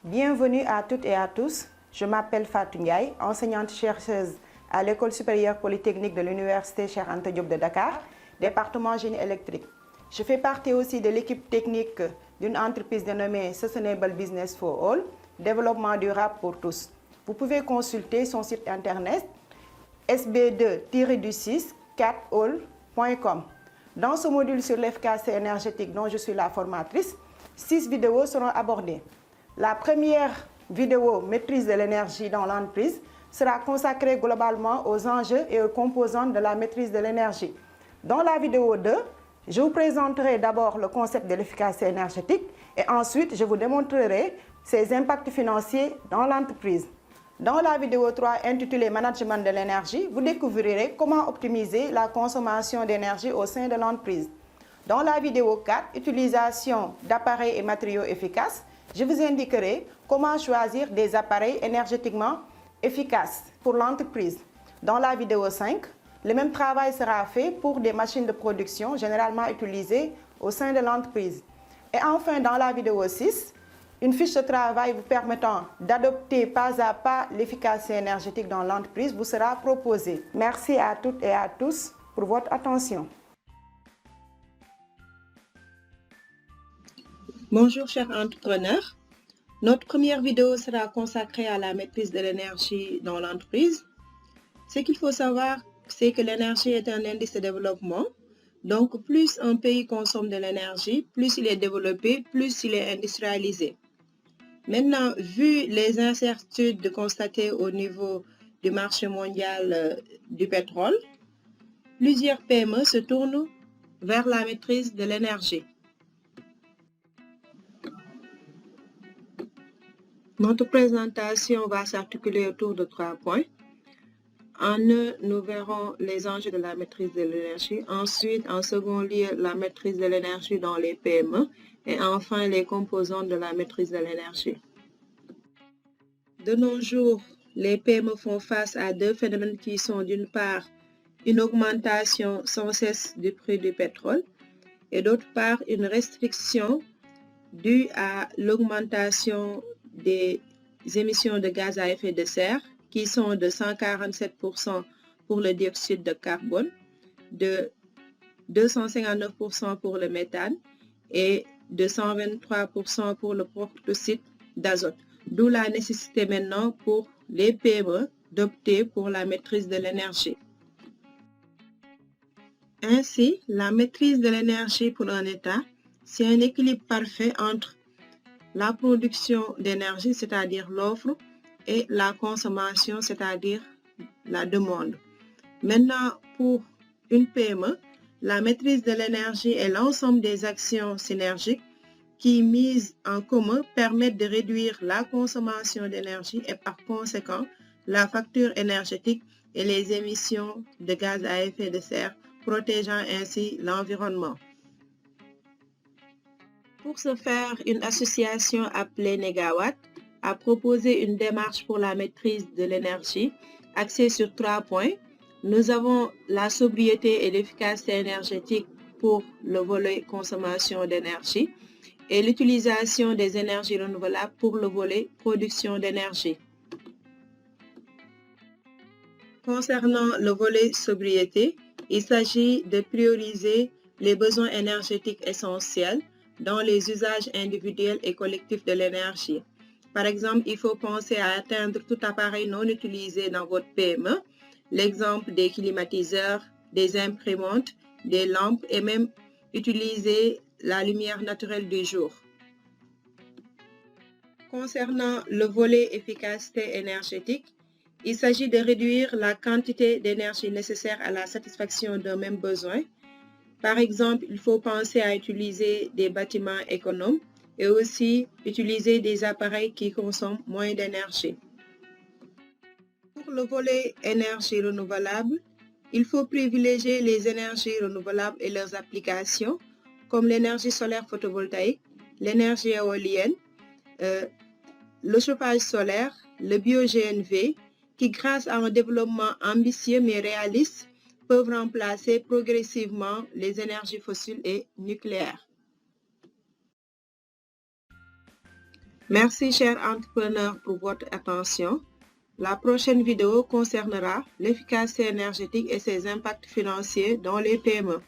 Bienvenue à toutes et à tous. Je m'appelle Fatou Ndiaye, enseignante-chercheuse à l'École supérieure polytechnique de l'Université Cheikh Anta Diop de Dakar, département génie électrique. Je fais partie aussi de l'équipe technique d'une entreprise dénommée Sustainable Business for All, développement durable pour tous. Vous pouvez consulter son site internet sb2-4all.com. Dans ce module sur l'efficacité énergétique dont je suis la formatrice, 6 vidéos seront abordées. La première vidéo, maîtrise de l'énergie dans l'entreprise, sera consacrée globalement aux enjeux et aux composantes de la maîtrise de l'énergie. Dans la vidéo 2, je vous présenterai d'abord le concept de l'efficacité énergétique et ensuite je vous démontrerai ses impacts financiers dans l'entreprise. Dans la vidéo 3 intitulée Management de l'énergie, vous découvrirez comment optimiser la consommation d'énergie au sein de l'entreprise. Dans la vidéo 4, utilisation d'appareils et matériaux efficaces, je vous indiquerai comment choisir des appareils énergétiquement efficaces pour l'entreprise. Dans la vidéo 5, le même travail sera fait pour des machines de production généralement utilisées au sein de l'entreprise. Et enfin, dans la vidéo 6, une fiche de travail vous permettant d'adopter pas à pas l'efficacité énergétique dans l'entreprise vous sera proposée. Merci à toutes et à tous pour votre attention. Bonjour chers entrepreneurs. Notre première vidéo sera consacrée à la maîtrise de l'énergie dans l'entreprise. Ce qu'il faut savoir, c'est que l'énergie est un indice de développement. Donc, plus un pays consomme de l'énergie, plus il est développé, plus il est industrialisé. Maintenant, vu les incertitudes constatées au niveau du marché mondial du pétrole, plusieurs PME se tournent vers la maîtrise de l'énergie. Notre présentation va s'articuler autour de 3 points. En un, nous verrons les enjeux de la maîtrise de l'énergie. Ensuite, en second lieu, la maîtrise de l'énergie dans les PME. Et enfin, les composantes de la maîtrise de l'énergie. De nos jours, les PME font face à deux phénomènes qui sont d'une part une augmentation sans cesse du prix du pétrole et d'autre part une restriction due à l'augmentation des émissions de gaz à effet de serre qui sont de 147% pour le dioxyde de carbone, de 259% pour le méthane et de 123% pour le protoxyde d'azote. D'où la nécessité maintenant pour les PME d'opter pour la maîtrise de l'énergie. Ainsi, la maîtrise de l'énergie pour un État, c'est un équilibre parfait entre la production d'énergie, c'est-à-dire l'offre, et la consommation, c'est-à-dire la demande. Maintenant, pour une PME, la maîtrise de l'énergie et l'ensemble des actions synergiques qui, mises en commun, permettent de réduire la consommation d'énergie et par conséquent la facture énergétique et les émissions de gaz à effet de serre, protégeant ainsi l'environnement. Pour ce faire, une association appelée Negawatt a proposé une démarche pour la maîtrise de l'énergie axée sur 3 points. Nous avons la sobriété et l'efficacité énergétique pour le volet consommation d'énergie et l'utilisation des énergies renouvelables pour le volet production d'énergie. Concernant le volet sobriété, il s'agit de prioriser les besoins énergétiques essentiels dans les usages individuels et collectifs de l'énergie. Par exemple, il faut penser à atteindre tout appareil non utilisé dans votre PME, l'exemple des climatiseurs, des imprimantes, des lampes et même utiliser la lumière naturelle du jour. Concernant le volet efficacité énergétique, il s'agit de réduire la quantité d'énergie nécessaire à la satisfaction d'un même besoin. Par exemple, il faut penser à utiliser des bâtiments économes et aussi utiliser des appareils qui consomment moins d'énergie. Pour le volet énergie renouvelable, il faut privilégier les énergies renouvelables et leurs applications comme l'énergie solaire photovoltaïque, l'énergie éolienne, le chauffage solaire, le bio-GNV, qui grâce à un développement ambitieux mais réaliste, peuvent remplacer progressivement les énergies fossiles et nucléaires. Merci, chers entrepreneurs, pour votre attention. La prochaine vidéo concernera l'efficacité énergétique et ses impacts financiers dans les PME.